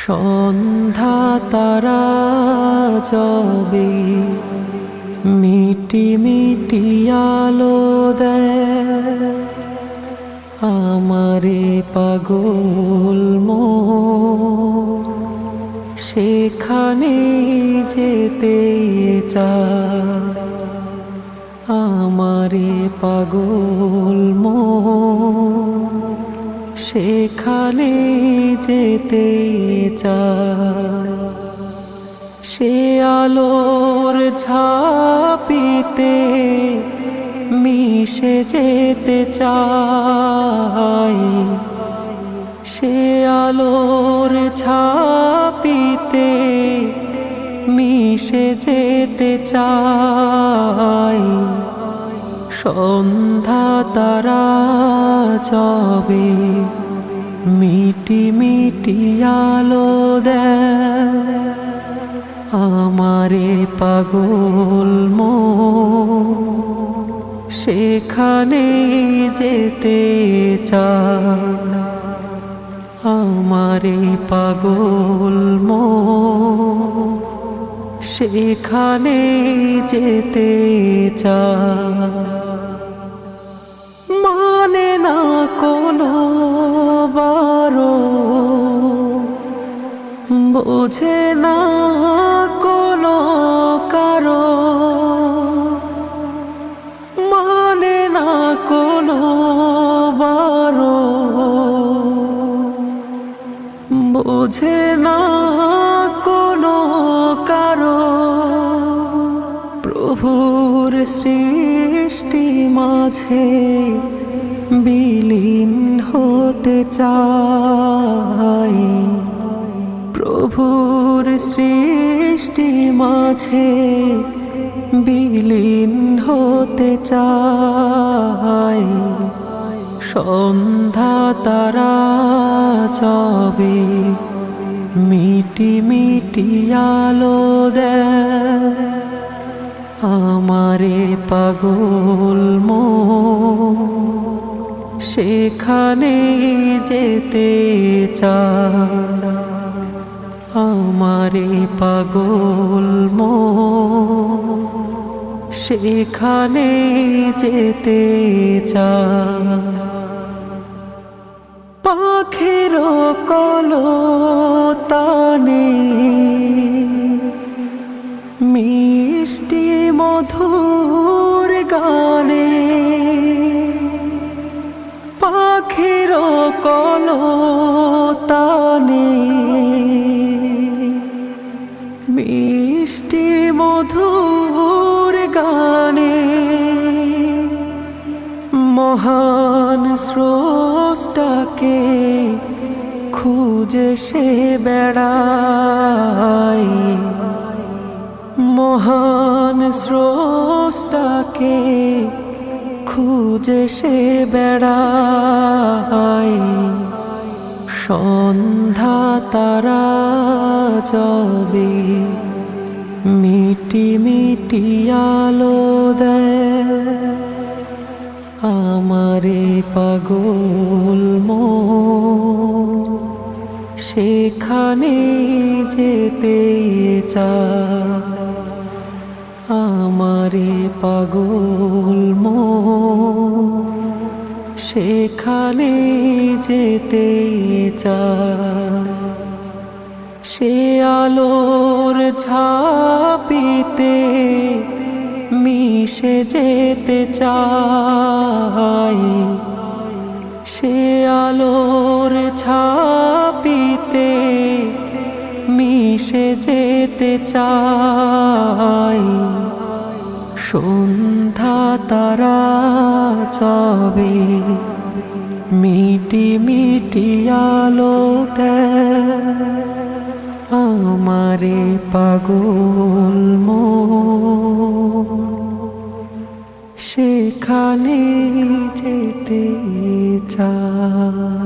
সন্ধ্যা তারা যবে মিটি মিটি আলো দেয়, আমারে পাগল মন সেখানে যেতে চায়। আমারে পাগল মন সেখানে যেতে চায়। সে আলোর ঝাঁপিতে মিশে যেতে চায়। সে আলোর ঝাঁপিতে মিশে যেতে চায়। সন্ধ্যা তারা যবে মিটি মিটি আলো দেয়, আমারে পাগল মন সেখানে যেতে চায়। আমারে পাগল মন সেখানে যেতে চায়। মানে না কোনো বারো, বোঝে না কোনো কারো, মানে না কোনো বারো, বোঝে না কোনো কারো। প্রভুর সৃষ্টি মাঝে বিলীন হতে চাই। প্রভুর সৃষ্টি মাঝে বিলীন হতে চাই। সন্ধ্যা তারা যবে মিটি মিটি আলো দেয়, আমারে পাগল মন সেখানে যেতে চায়। আমারে পাগল মন সেখানে যেতে চায়। পাখির কলতানে মিষ্টি মধুর গানে, পাখির কলতানে মিষ্টি মধুর গানে, মহান স্রষ্টাকে খুঁজে সে বেড়ায়। মহান স্রষ্টাকে খুঁজে সে বেড়ায়। সন্ধ্যা তারা যবে মিটি মিটি আলো দেয়, আমারে পাগল মন সেখানে যেতে চায়। আমারে পাগল মন সেখানে যেতে চায়। সে আলোর ঝাঁপিতে মিশে যেতে চায়। সে আলোর ঝাঁপিতে মিশে যেতে চায়। সন্ধ্যা তারা যবে মিটি মিটি আলো দেয়, আমারে পাগল মন সেখানে যেতে চায়।